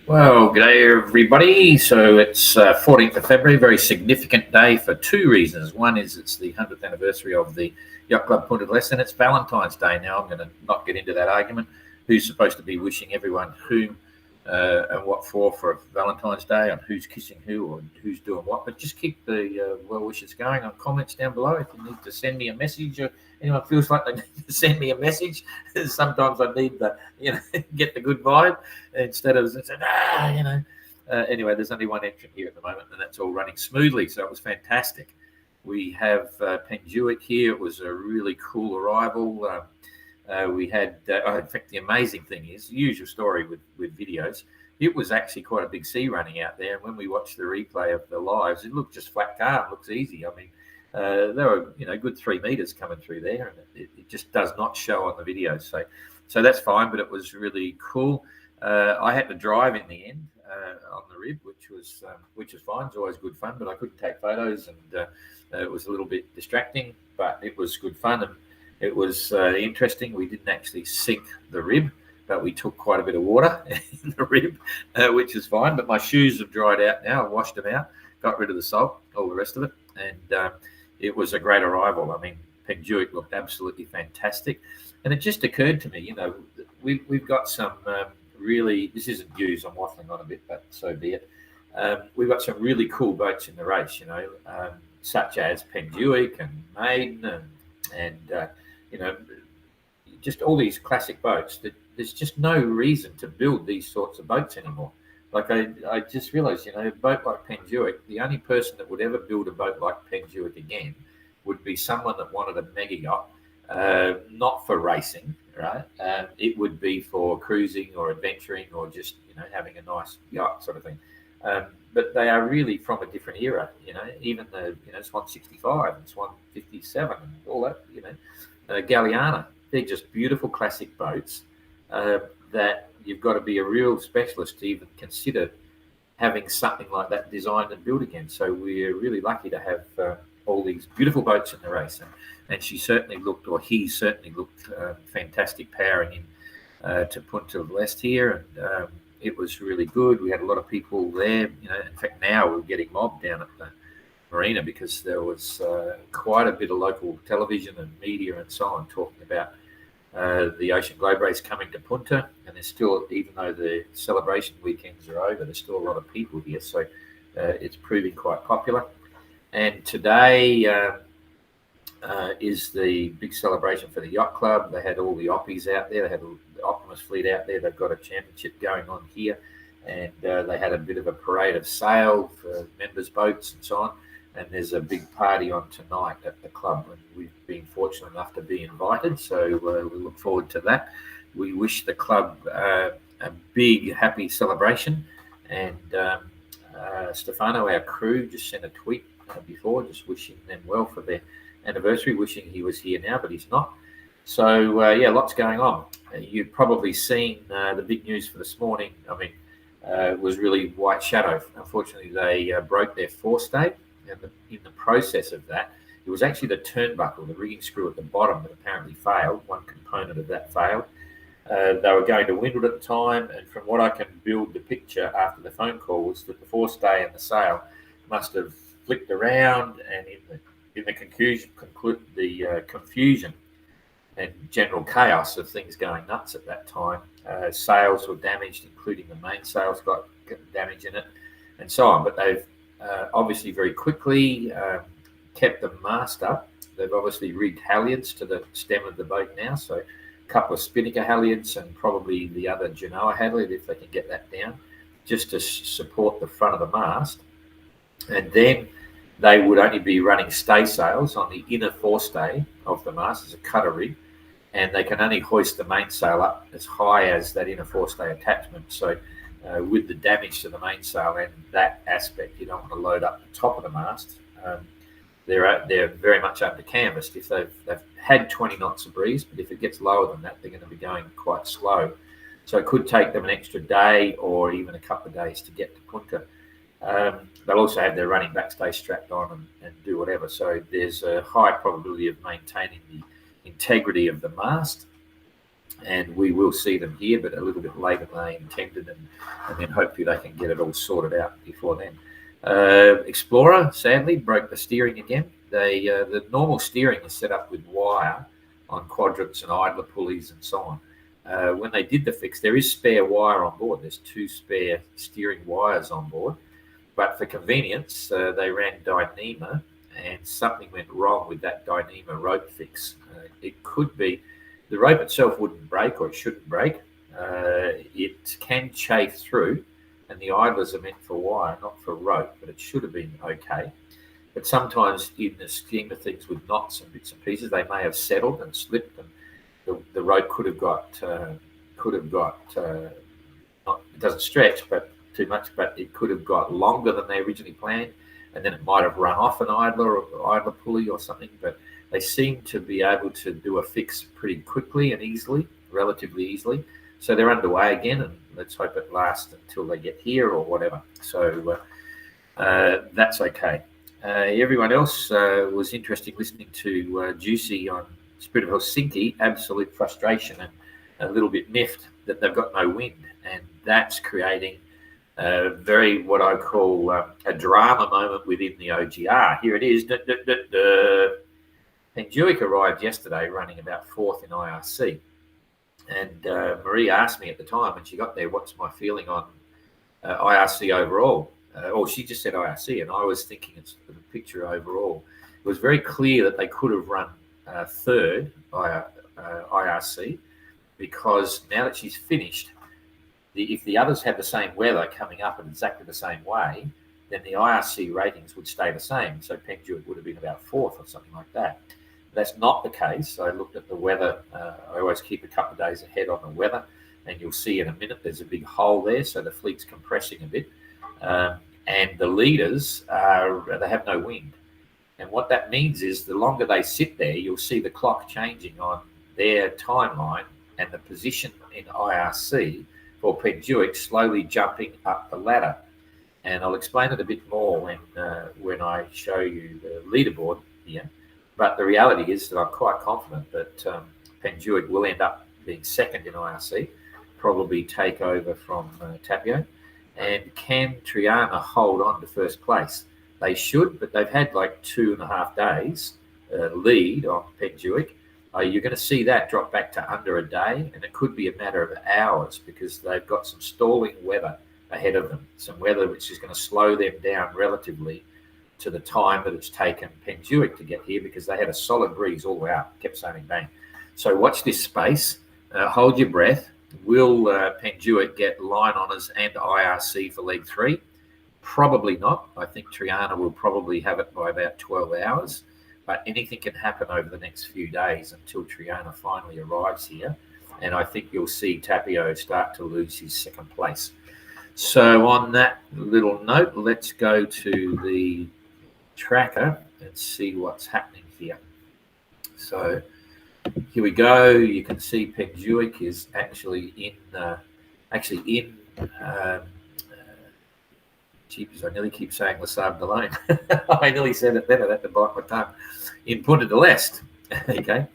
Well, g'day everybody. So it's 14th of February, very significant day for two reasons. One is it's the 100th anniversary of the Yacht Club Punta del Este, and it's Valentine's Day. Now, I'm going to not get into that argument. Who's supposed to be wishing everyone whom and what for Valentine's Day, and who's kissing who or who's doing what. But just keep the well wishes going on comments down below. If you need to send me a message or anyone feels like they need to send me a message, sometimes I need the, get the good vibe instead of saying, anyway, there's only one entrant here at the moment, and that's all running smoothly. So it was fantastic. We have Penjuic here. It was a really cool arrival. We had, in fact, the amazing thing is, the usual story with videos, it was actually quite a big sea running out there. And when we watched the replay of the lives, it looked just flat calm, looks easy. I mean, there were, good 3 meters coming through there, and it just does not show on the videos. So that's fine, but it was really cool. I had to drive in the end on the rib, which was fine. It's always good fun, but I couldn't take photos, and it was a little bit distracting, but it was good fun. And it was interesting. We didn't actually sink the rib, but we took quite a bit of water in the rib, which is fine. But my shoes have dried out now. I washed them out, got rid of the salt, all the rest of it. And it was a great arrival. I mean, Penjuic looked absolutely fantastic. And it just occurred to me, we've got some really, this isn't news, I'm waffling on a bit, but so be it. We've got some really cool boats in the race, such as Penjuic and Maiden and just all these classic boats that there's just no reason to build these sorts of boats anymore. Like I just realized, a boat like Penjuic, the only person that would ever build a boat like Penjuic again would be someone that wanted a mega yacht, not for racing, right? It would be for cruising or adventuring or just, having a nice yacht sort of thing. But they are really from a different era, even the, Swan 65 and Swan 57 and all that, Galliana. They're just beautiful classic boats that you've got to be a real specialist to even consider having something like that designed and built again. So we're really lucky to have all these beautiful boats in the race. And she certainly looked, or he certainly looked fantastic powering in to Punta del Este here. And it was really good. We had a lot of people there. In fact, now we're getting mobbed down at the marina because there was quite a bit of local television and media and so on talking about the Ocean Globe Race coming to Punta. And there's still, even though the celebration weekends are over, there's still a lot of people here. So it's proving quite popular. And today is the big celebration for the Yacht Club. They had all the Oppies out there. They had the Optimus fleet out there. They've got a championship going on here. And they had a bit of a parade of sail for members' boats and so on. And there's a big party on tonight at the club. And we've been fortunate enough to be invited. So we look forward to that. We wish the club a big, happy celebration. And Stefano, our crew, just sent a tweet before, just wishing them well for their anniversary, wishing he was here now, but he's not. So lots going on. You've probably seen the big news for this morning. I mean, it was really White Shadow. Unfortunately, they broke their forestay, and in the process of that, it was actually the turnbuckle, the rigging screw at the bottom, that apparently failed. One component of that failed. They were going to windward at the time, and from what I can build the picture after the phone call was that the forestay and the sail must have flicked around, and in the confusion and general chaos of things going nuts at that time, sails were damaged, including the mainsails got damage in it, and so on. But they've obviously very quickly kept the mast up. They've obviously rigged halyards to the stem of the boat now, so a couple of spinnaker halyards and probably the other Genoa halyard, if they can get that down, just to support the front of the mast. And then they would only be running staysails on the inner forestay of the mast as a cutter rig, and they can only hoist the mainsail up as high as that inner forestay attachment. So with the damage to the mainsail and that aspect, you don't want to load up the top of the mast. They're very much under canvassed. If they've had 20 knots of breeze, but if it gets lower than that, they're going to be going quite slow. So it could take them an extra day or even a couple of days to get to Punta. They'll also have their running backstay strapped on and do whatever. So there's a high probability of maintaining the integrity of the mast and we will see them here, but a little bit later than they intended, and then hopefully they can get it all sorted out before then. Explorer, sadly, broke the steering again. The normal steering is set up with wire on quadrants and idler pulleys and so on. When they did the fix, there is spare wire on board. There's 2 spare steering wires on board, but for convenience, they ran Dyneema, and something went wrong with that Dyneema rope fix. It could be the rope itself wouldn't break, or it shouldn't break. It can chafe through, and the idlers are meant for wire, not for rope, but it should have been okay. But sometimes in the scheme of things with knots and bits and pieces, they may have settled and slipped, and the rope could have got not, it doesn't stretch but too much, but it could have got longer than they originally planned, and then it might have run off an idler or idler pulley or something. But they seem to be able to do a fix pretty quickly and easily, relatively easily. So they're underway again, and let's hope it lasts until they get here or whatever. So that's okay. Everyone else was interested listening to Juicy on Spirit of Helsinki. Absolute frustration and a little bit miffed that they've got no wind, and that's creating very what I call a drama moment within the OGR. Here it is. Penduic arrived yesterday running about 4th in IRC. And Marie asked me at the time when she got there, what's my feeling on IRC overall? Or she just said IRC, and I was thinking it's the picture overall. It was very clear that they could have run 3rd IRC, because now that she's finished, if the others had the same weather coming up in exactly the same way, then the IRC ratings would stay the same. So Penduic would have been about 4th or something like that. That's not the case. I looked at the weather. I always keep a couple of days ahead on the weather, and you'll see in a minute there's a big hole there, so the fleet's compressing a bit. And the leaders, they have no wind. And what that means is the longer they sit there, you'll see the clock changing on their timeline and the position in IRC for Penduic slowly jumping up the ladder. And I'll explain it a bit more when I show you the leaderboard here. But the reality is that I'm quite confident that Penduic will end up being 2nd in IRC, probably take over from Tapio. And can Triana hold on to 1st place? They should, but they've had like 2.5 days lead on Penduic. You're going to see that drop back to under a day, and it could be a matter of hours, because they've got some stalling weather ahead of them, some weather which is going to slow them down relatively to the time that it's taken Penduic to get here, because they had a solid breeze all the way out, kept sailing bang. So watch this space, hold your breath. Will Penduic get line honours and IRC for leg 3? Probably not. I think Triana will probably have it by about 12 hours, but anything can happen over the next few days until Triana finally arrives here, and I think you'll see Tapio start to lose his 2nd place. So on that little note, let's go to the tracker and see what's happening here. So here we go. You can see Penduic is actually in Jeepers, I nearly keep saying Le Sable d'Olonne. I nearly said it then, I had to bite my tongue. In Punta del Este. Okay.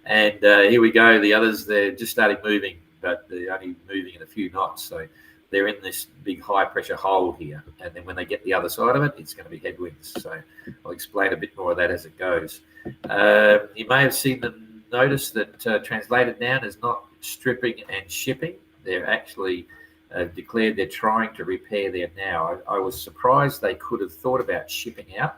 And here we go. The others, they're just starting moving, but they're only moving in a few knots. So they're in this big high pressure hole here. And then when they get the other side of it, it's going to be headwinds. So I'll explain a bit more of that as it goes. You may have seen them notice that translated down is not stripping and shipping. They're actually declared they're trying to repair there now. I was surprised they could have thought about shipping out.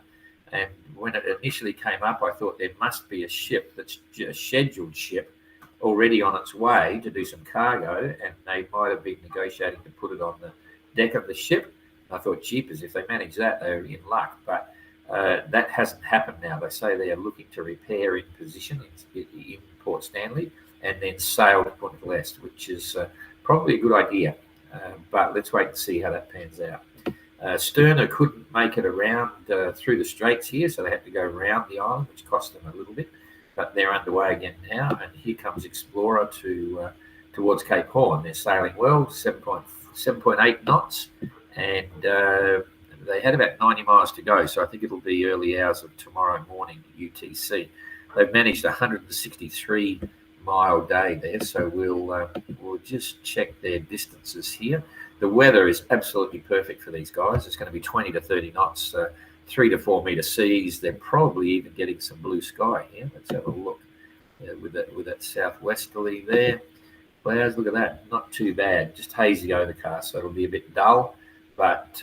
And when it initially came up, I thought there must be a ship that's a scheduled ship already on its way to do some cargo, and they might have been negotiating to put it on the deck of the ship. And I thought, jeepers, if they manage that, they're in luck. But that hasn't happened now. They say they are looking to repair in position in Port Stanley and then sail to Punta del Este, which is probably a good idea. But let's wait and see how that pans out. Sterner couldn't make it around through the straits here, so they had to go around the island, which cost them a little bit. But they're underway again now, and here comes Explorer towards Cape Horn. They're sailing well, 7.8 knots, and they had about 90 miles to go, so I think it'll be early hours of tomorrow morning UTC. They've managed 163 mile day there. So we'll just check their distances here. The weather is absolutely perfect for these guys. It's going to be 20 to 30 knots, 3 to 4 meter seas. They're probably even getting some blue sky here. Let's have a look with that southwesterly there. Clouds, look at that, not too bad. Just hazy overcast, so it'll be a bit dull, but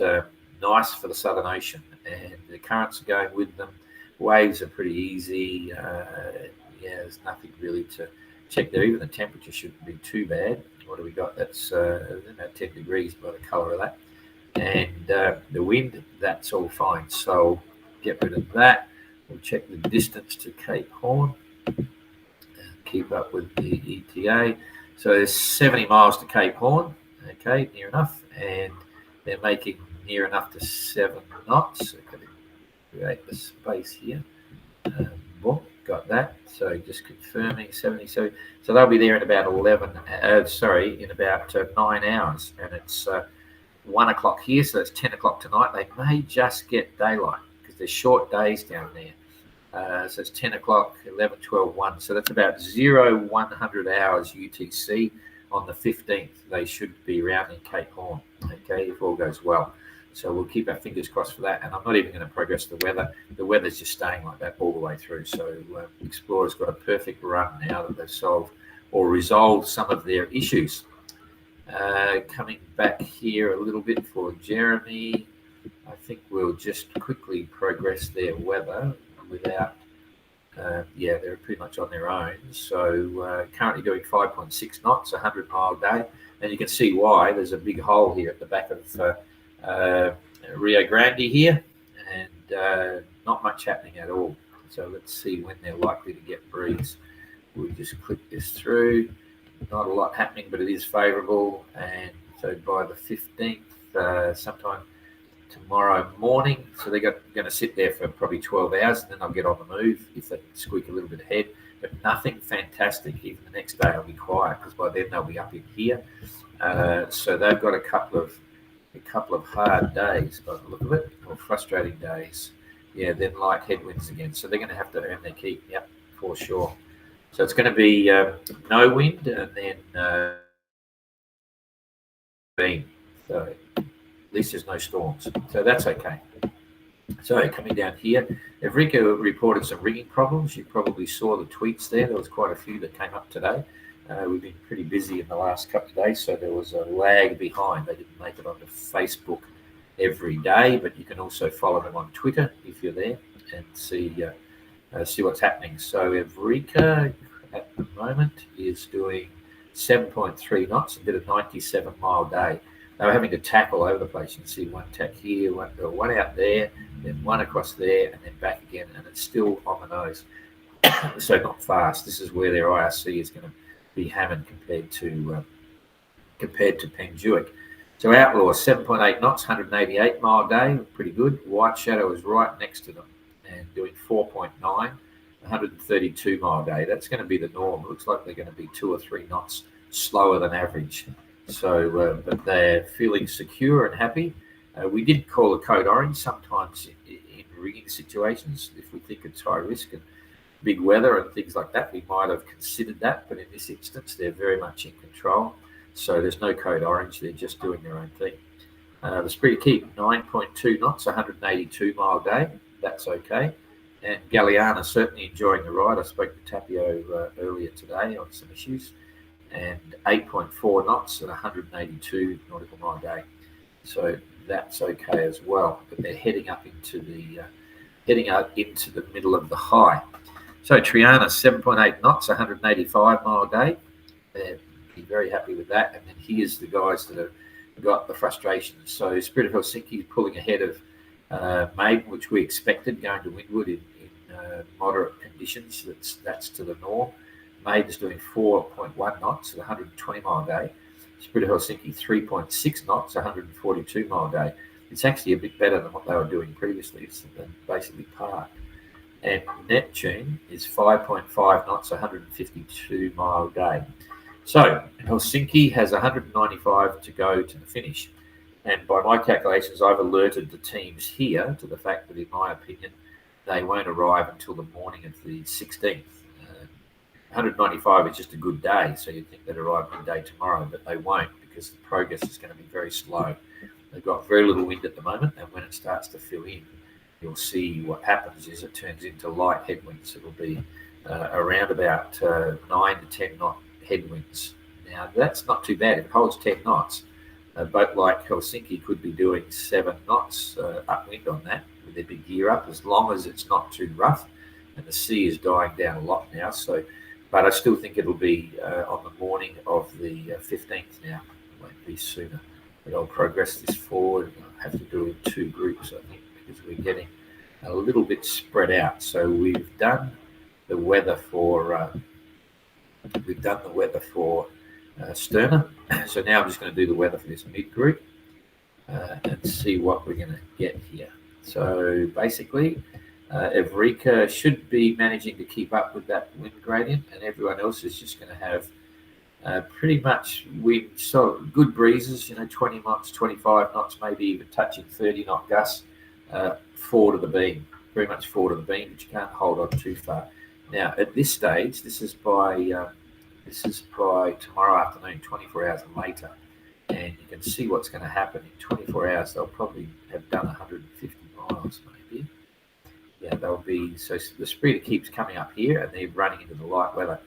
nice for the Southern Ocean. And the currents are going with them. Waves are pretty easy. There's nothing really to check there. Even the temperature shouldn't be too bad. What do we got? That's about 10 degrees by the colour of that. And the wind, that's all fine. So get rid of that. We'll check the distance to Cape Horn. Keep up with the ETA. So there's 70 miles to Cape Horn. Okay, near enough. And they're making near enough to 7 knots. So I'm going to create the space here. Got that. So just confirming 70. So they'll be there in about 9 hours. And it's 1 o'clock here, so it's 10 o'clock tonight. They may just get daylight because there's short days down there. So it's 10 o'clock, 11, 12, 1. So that's about 100 hours UTC on the 15th. They should be around in Cape Horn, okay, if all goes well. So we'll keep our fingers crossed for that. And I'm not even going to progress the weather. The weather's just staying like that all the way through. So Explorer's got a perfect run now that they've solved or resolved some of their issues. Coming back here a little bit for Jeremy, I think we'll just quickly progress their weather without, they're pretty much on their own. So currently doing 5.6 knots, 100 mile day. And you can see why. There's a big hole here at the back of Rio Grande here, and not much happening at all. So let's see when they're likely to get breeze. We'll just click this through. Not a lot happening, but it is favourable. And so by the 15th, sometime tomorrow morning, so they're going to sit there for probably 12 hours, and then they'll get on the move if they can squeak a little bit ahead. But nothing fantastic. Even the next day will be quiet because by then they'll be up in here. So they've got a couple of hard days by the look of it, or frustrating days. Yeah, then light headwinds again. So they're going to have to earn their keep. Yep, for sure. So it's going to be no wind and then beam. So at least there's no storms. So that's okay. So coming down here, Evrika reported some rigging problems. You probably saw the tweets there. There was quite a few that came up today. We've been pretty busy in the last couple of days, so there was a lag behind. They didn't make it onto Facebook every day, but you can also follow them on Twitter if you're there and see what's happening. So Evrika at the moment is doing 7.3 knots and did a 97-mile day. They were having to tack all over the place. You can see one tack here, one out there, then one across there, and then back again, and it's still on the nose. So not fast. This is where their IRC is going to be hammered compared to Penjuic. So Outlaw 7.8 knots, 188-mile day, pretty good. White Shadow is right next to them and doing 4.9, 132-mile day. That's going to be the norm. It looks like they're going to be 2 or 3 knots slower than average. So, but they're feeling secure and happy. We did call a code orange sometimes in rigging situations if we think it's high risk and big weather and things like that. We might have considered that, but in this instance, they're very much in control. So there's no code orange. They're just doing their own thing. The Spirit Keep 9.2 knots, 182-mile day. That's okay. And Galliana certainly enjoying the ride. I spoke to Tapio earlier today on some issues. And 8.4 knots at 182 nautical mile day. So that's okay as well. But they're heading out into the middle of the high. So Triana 7.8 knots, 185-mile day. They're very happy with that. And then here's the guys that have got the frustrations. So Spirit of Helsinki is pulling ahead of Maiden, which we expected, going to windward in moderate conditions. That's to the north. Maiden's doing 4.1 knots at 120-mile day. Spirit of Helsinki 3.6 knots, 142-mile day. It's actually a bit better than what they were doing previously. It's basically parked. And Neptune is 5.5 knots, 152-mile day. So Helsinki has 195 to go to the finish. And by my calculations, I've alerted the teams here to the fact that, in my opinion, they won't arrive until the morning of the 16th. 195 is just a good day, so you'd think they'd arrive midday tomorrow, but they won't because the progress is going to be very slow. They've got very little wind at the moment, and when it starts to fill in, you'll see what happens is it turns into light headwinds. It'll be around about 9 to 10 knot headwinds. Now, that's not too bad. If it holds 10 knots, a boat like Helsinki could be doing 7 knots upwind on that with their big gear up, as long as it's not too rough. And the sea is dying down a lot now. So, but I still think it'll be on the morning of the 15th now. It won't be sooner. But I'll progress this forward. I'll have to do it in 2 groups, I think, because we're getting a little bit spread out. So we've done the weather for Sterna. So now I'm just going to do the weather for this mid group and see what we're going to get here. So basically, Evrika should be managing to keep up with that wind gradient, and everyone else is just going to have pretty much wind, so good breezes, 20 knots, 25 knots, maybe even touching 30 knot gusts forward of the beam, very much forward of the beam, but you can't hold on too far. Now, at this stage, this is by tomorrow afternoon, 24 hours later, and you can see what's going to happen in 24 hours. They'll probably have done 150 miles, maybe. Yeah, they'll be. So the spreader keeps coming up here, and they're running into the light weather.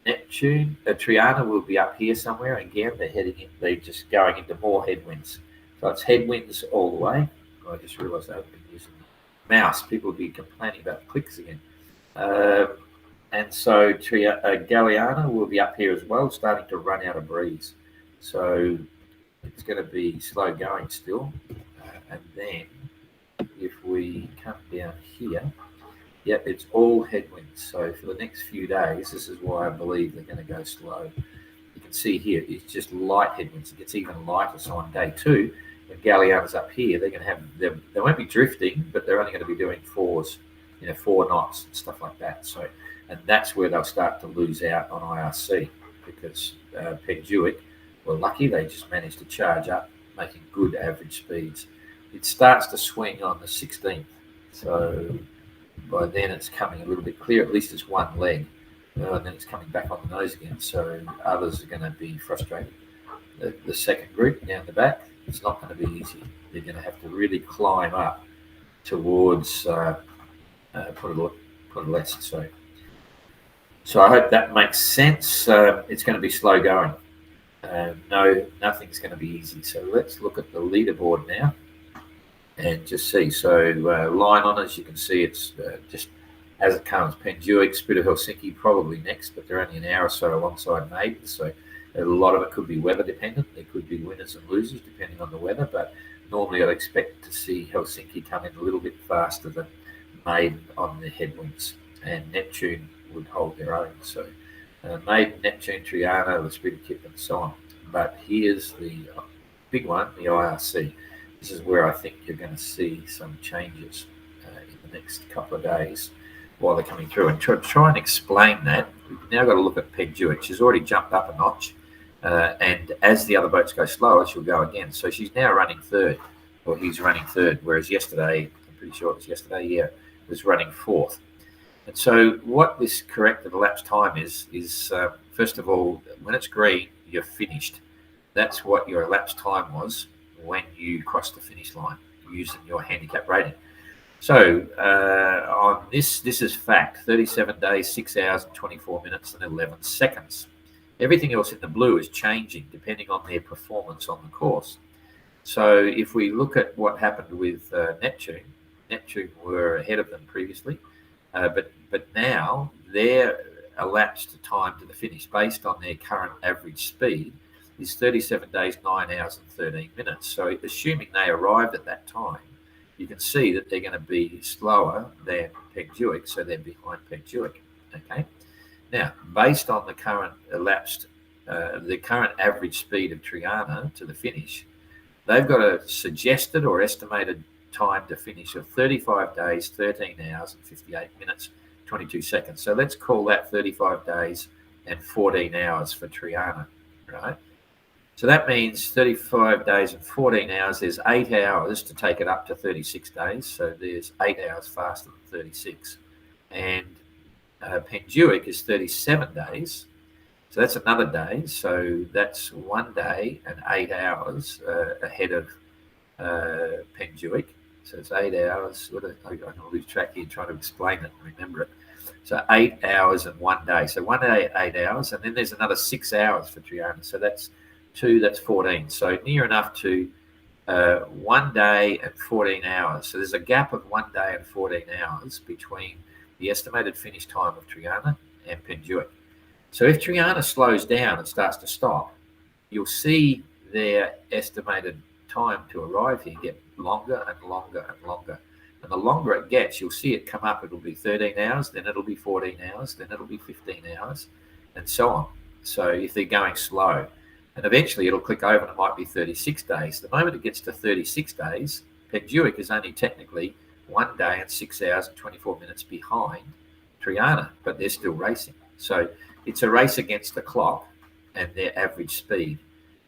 Triana will be up here somewhere. Again, they're just going into more headwinds. So it's headwinds all the way. I just realised I haven't been using the mouse. People will be complaining about clicks again. And so Galiana will be up here as well, starting to run out of breeze. So it's going to be slow going still. And then if we come down here, yep, it's all headwinds. So for the next few days, this is why I believe they're going to go slow. You can see here, it's just light headwinds. It gets even lighter. So on day 2, when Galiana's up here, they're going to have them. They won't be drifting, but they're only going to be doing 4s, 4 knots and stuff like that. So, and that's where they'll start to lose out on IRC because Penduic were lucky. They just managed to charge up, making good average speeds. It starts to swing on the 16th. So by then it's coming a little bit clear. At least it's one leg. And then it's coming back on the nose again. So others are going to be frustrated. The second group down the back, it's not going to be easy. They're going to have to really climb up towards Port of L'Est. So I hope that makes sense. It's going to be slow going. No, nothing's going to be easy. So let's look at the leaderboard now and just see. So line on, as you can see, it's just as it comes. Penduic, Spirit of Helsinki probably next, but they're only an hour or so alongside Maiden. So a lot of it could be weather dependent. There could be winners and losers depending on the weather, but normally I'd expect to see Helsinki come in a little bit faster than Maiden on the headwinds, and Neptune would hold their own. So Maiden, Neptune, Triana, the Spirit of Kip, and so on. But here's the big one, the IRC. This is where I think you're going to see some changes in the next couple of days while they're coming through. And try and explain that, we've now got to look at Penduic. She's already jumped up a notch, and as the other boats go slower, she'll go again. So she's now running third, or he's running third, whereas yesterday, I'm pretty sure it was yesterday, was running 4th. And so what this corrected elapsed time is first of all, when it's green, you're finished. That's what your elapsed time was when you crossed the finish line using your handicap rating. So on this is fact, 37 days, 6 hours and 24 minutes and 11 seconds. Everything else in the blue is changing depending on their performance on the course. So if we look at what happened with Neptune were ahead of them previously, but now their elapsed time to the finish based on their current average speed is 37 days, 9 hours and 13 minutes. So assuming they arrived at that time, you can see that they're going to be slower than Penduic, so they're behind Penduic. Okay. Now, based on the current the current average speed of Triana to the finish, they've got a suggested or estimated time to finish of 35 days, 13 hours and 58 minutes, 22 seconds. So let's call that 35 days and 14 hours for Triana, right? So that means 35 days and 14 hours. There's 8 hours to take it up to 36 days. So there's 8 hours faster than 36. And Penduic is 37 days. So that's another day. So that's 1 day and 8 hours ahead of Penduic. So it's 8 hours. I'm going to lose track here trying to explain it and remember it. So 8 hours and 1 day. So 1 day, 8 hours. And then there's another 6 hours for Triana. So that's 2, that's 14. So near enough to 1 day and 14 hours. So there's a gap of 1 day and 14 hours between the estimated finish time of Triana and Penduic. So if Triana slows down and starts to stop, you'll see their estimated time to arrive here get longer and longer and longer. And the longer it gets, you'll see it come up. It'll be 13 hours, then it'll be 14 hours, then it'll be 15 hours, and so on. So if they're going slow, and eventually it'll click over and it might be 36 days. The moment it gets to 36 days, Penduic is only technically 1 day and 6 hours and 24 minutes behind Triana, but they're still racing. So it's a race against the clock and their average speed.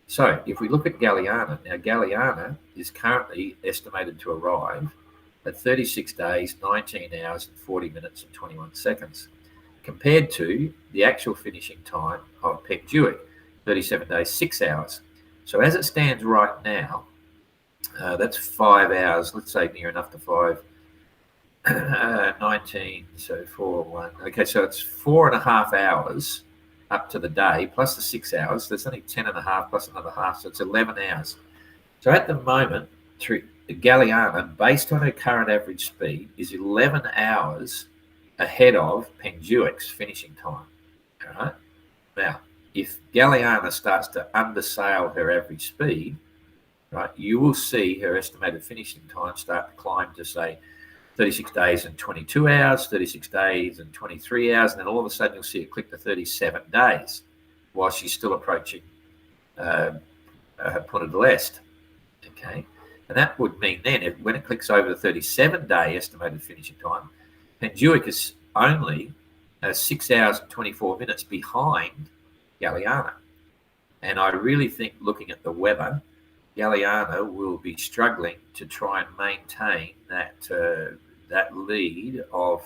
So if we look at Galiana, now Galiana is currently estimated to arrive at 36 days, 19 hours and 40 minutes and 21 seconds, compared to the actual finishing time of Penduic, 37 days, 6 hours. So as it stands right now, that's 5 hours, let's say near enough to 5, 19, so 4, 1. Okay, so it's 4.5 hours up to the day, plus the 6 hours. There's only 10.5 plus another half, so it's 11 hours. So at the moment, Galiana, based on her current average speed, is 11 hours ahead of Penduic's finishing time. All right. Now, if Galiana starts to undersail her average speed, right, you will see her estimated finishing time start to climb to, say, 36 days and 22 hours, 36 days and 23 hours, and then all of a sudden you'll see it click to 37 days while she's still approaching Punta del Este. Okay, and that would mean then when it clicks over the 37-day estimated finishing time, Penduic is only 6 hours and 24 minutes behind Galiana. And I really think, looking at the weather, Galiana will be struggling to try and maintain that lead of,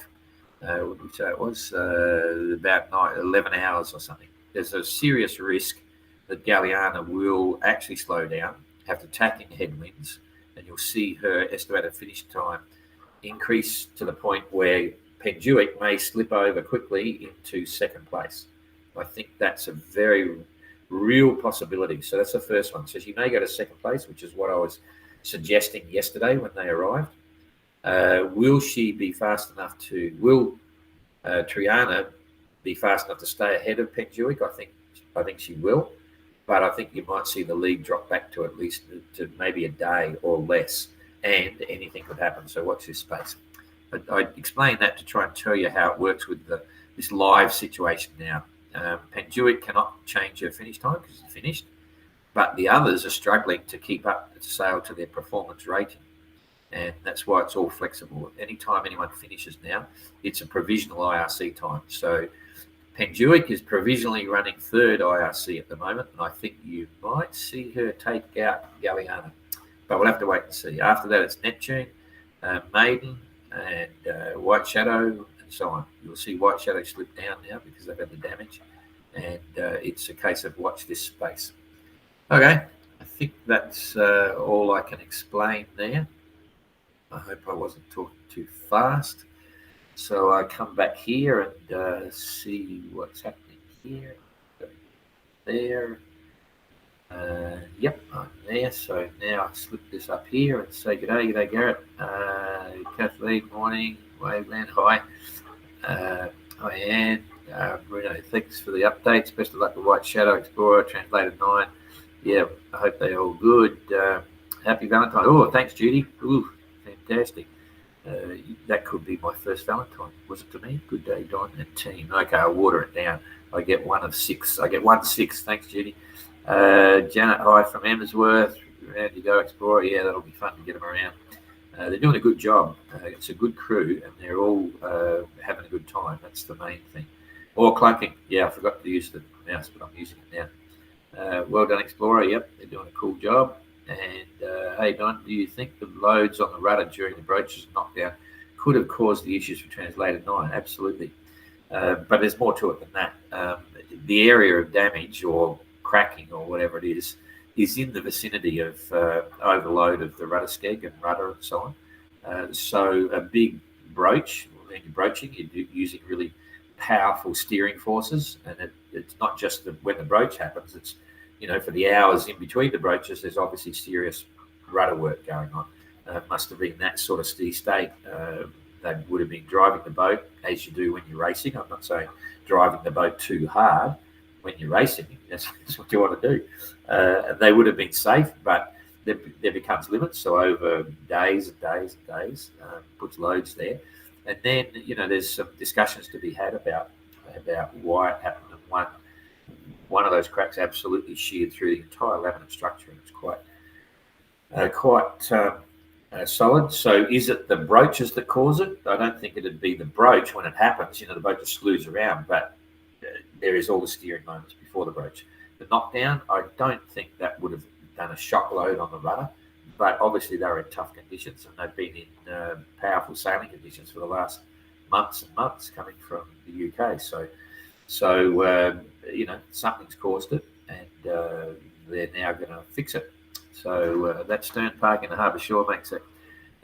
what did we say it was, about 11 hours or something. There's a serious risk that Galiana will actually slow down, have attacking headwinds, and you'll see her estimated finish time increase to the point where Penduic may slip over quickly into second place. I think that's a very real possibility. So that's the first one. So she may go to second place, which is what I was suggesting yesterday when they arrived. Will she be fast enough to? Will Triana be fast enough to stay ahead of Penduic? I think she will, but I think you might see the lead drop back to at least to maybe a day or less, and anything could happen. So watch this space. I explained that to try and tell you how it works with this live situation now. Penduic cannot change her finish time because it's finished, but the others are struggling to keep up to sail to their performance rating, and that's why it's all flexible. Anytime anyone finishes now, it's a provisional IRC time. So Penduic is provisionally running third IRC at the moment, and I think you might see her take out Galiana, but we'll have to wait and see. After that, it's Neptune, Maiden, and White Shadow, and so on. You'll see White Shadow slip down now because they've had the damage, and it's a case of watch this space. Okay, I think that's all I can explain there. I hope I wasn't talking too fast. So I come back here and see what's happening here. There. Yep, I'm there. So now I slip this up here and say g'day Garrett. Kathleen, morning. Waveland, hi. Hi Anne. Bruno, thanks for the updates. Best of luck with White Shadow Explorer, Translated 9. Yeah, I hope they're all good. Happy Valentine. Oh, thanks Judy. Ooh, fantastic. That could be my first Valentine. Was it to me? Good day, Don and team. Okay, I'll water it down. I get 1 of 6. I get 1 6. Thanks, Judy. Janet, hi from Emmersworth. Around you go, Explorer. Yeah, that'll be fun to get them around. They're doing a good job. It's a good crew, and they're all having a good time. That's the main thing. Or clunking. Yeah, I forgot to use the mouse, but I'm using it now. Well done, Explorer. Yep, they're doing a cool job. And hey, Don, do you think the loads on the rudder during the broach's knockdown could have caused the issues for Translated 9? Absolutely. But there's more to it than that. The area of damage or cracking or whatever it is in the vicinity of overload of the rudder skeg and rudder and so on. So a big broach, when you're broaching, you're using really powerful steering forces, and it's not just when the broach happens. It's for the hours in between the broaches, there's obviously serious rudder work going on. Must have been that sort of steady state. They would have been driving the boat as you do when you're racing. I'm not saying driving the boat too hard when you're racing. That's what you want to do. They would have been safe, but there becomes limits. So over days and days and days, puts loads there. And then, there's some discussions to be had about why it happened. And one of those cracks absolutely sheared through the entire laminate structure, and it's quite solid. So is it the broaches that cause it? I don't think it'd be the broach when it happens. The boat just slews around, but there is all the steering moments before the broach. The knockdown, I don't think that would have done a shock load on the rudder, but obviously they were in tough conditions, and they've been in powerful sailing conditions for the last months and months coming from the UK. So something's caused it, and they're now going to fix it. So that stern park in the harbour shore makes it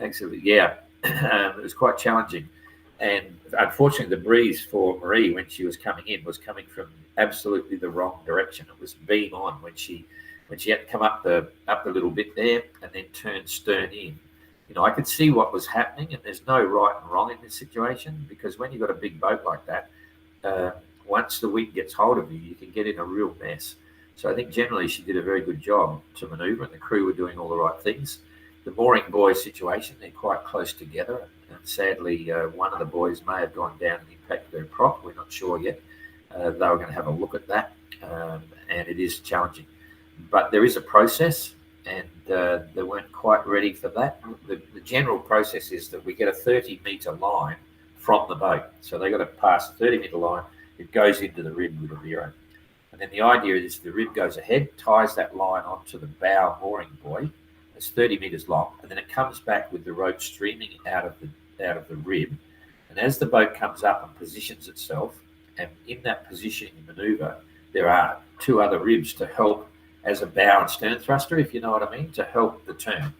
it was quite challenging. And unfortunately, the breeze for Marie when she was coming in was coming from absolutely the wrong direction. It was beam on when she had to come up the little bit there and then turn stern in. I could see what was happening, and there's no right and wrong in this situation, because when you've got a big boat like that, once the wind gets hold of you, you can get in a real mess. So I think generally she did a very good job to manoeuvre, and the crew were doing all the right things. The mooring buoys situation, they're quite close together, and sadly one of the buoys may have gone down and impacted their prop. We're not sure yet. They were going to have a look at that, and it is challenging. But there is a process, and they weren't quite ready for that. The general process is that we get a 30-metre line from the boat. So they got to pass the 30-metre line. It goes into the rib with a Vero. And then the idea is the rib goes ahead, ties that line onto the bow mooring buoy. It's 30 metres long, and then it comes back with the rope streaming out of the rib. And as the boat comes up and positions itself, and in that positioning manoeuvre, there are two other ribs to help as a bow and stern thruster, if you know what I mean, to help the turn.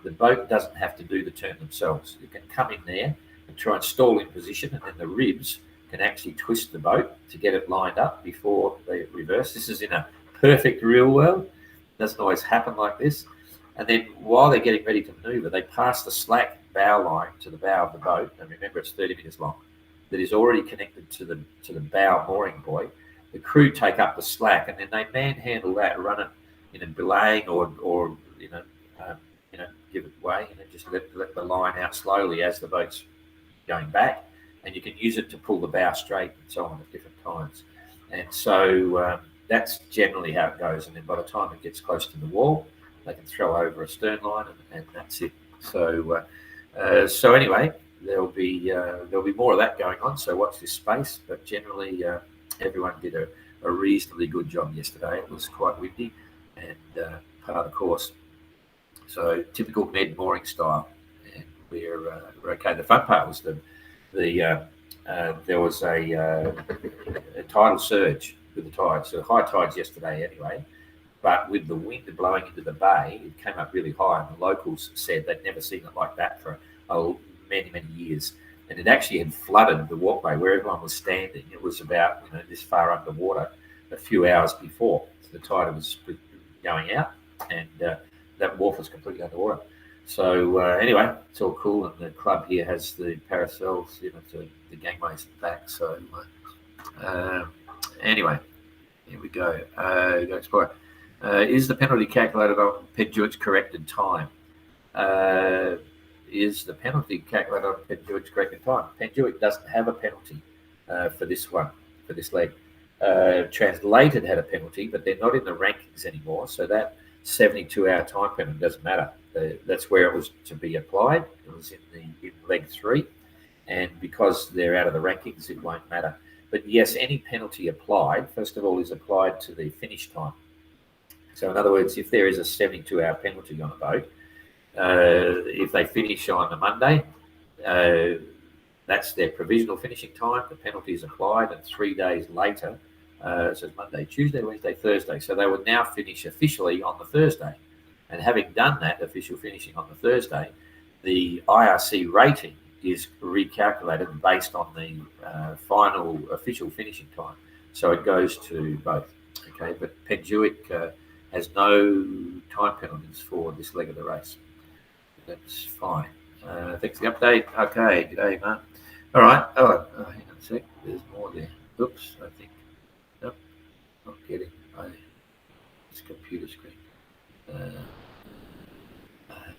The boat doesn't have to do the turn themselves. You can come in there and try and stall in position, and then the ribs can actually twist the boat to get it lined up before they reverse. This is in a perfect real world. It doesn't always happen like this. And then while they're getting ready to maneuver, they pass the slack bow line to the bow of the boat. And remember, it's 30 metres long. That is already connected to the bow mooring buoy. The crew take up the slack, and then they manhandle that, run it in a belaying or give it way, and then just let the line out slowly as the boat's going back. And you can use it to pull the bow straight and so on at different times. And so that's generally how it goes. And then by the time it gets close to the wall, they can throw over a stern line, and that's it. So anyway, there'll be more of that going on. So watch this space. But generally, everyone did a reasonably good job yesterday. It was quite windy and part of the course. So typical med mooring style, and we're okay. The fun part was there was a tidal surge with the tides. So high tides yesterday anyway, but with the wind blowing into the bay, it came up really high, and the locals said they'd never seen it like that for many, many years. And it actually had flooded the walkway where everyone was standing. It was about this far underwater a few hours before. So the tide was going out, and that wharf was completely underwater. So anyway, it's all cool, and the club here has the paracels, to the gangways at the back. So anyway, here we go. Go explore. Is the penalty calculated on Pedgewick's corrected time? Is the penalty calculated on Pedgewick's corrected time? Pedgewick doesn't have a penalty for this leg. Translated had a penalty, but they're not in the rankings anymore. So that 72-hour time penalty doesn't matter. That's where it was to be applied. It was in leg 3, and because they're out of the rankings, it won't matter. But yes, any penalty applied, first of all, is applied to the finish time. So in other words, if there is a 72-hour penalty on a boat, if they finish on a Monday, That's their provisional finishing time. The penalty is applied, and 3 days later, so it's Monday, Tuesday, Wednesday, Thursday. So they would now finish officially on the Thursday. And having done that official finishing on the Thursday, the IRC rating is recalculated based on the final official finishing time. So it goes to both. Okay, but Pedgewick has no time penalties for this leg of the race. That's fine. Thanks for the update. Okay, g'day, Mark. All right. Oh, hang on a sec. There's more there. Oops, I think. Nope, not getting this computer screen.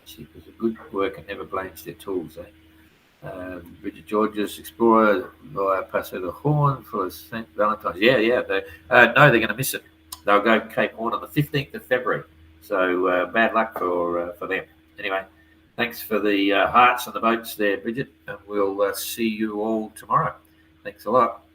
She was a good worker, never blames their tools, eh? Bridget George's Explorer via Paso de Horn for St. Valentine's. Yeah. No, they're going to miss it. They'll go Cape Horn on the 15th of February. So bad luck for them. Anyway, thanks for the hearts and the votes there, Bridget, and we'll see you all tomorrow. Thanks a lot.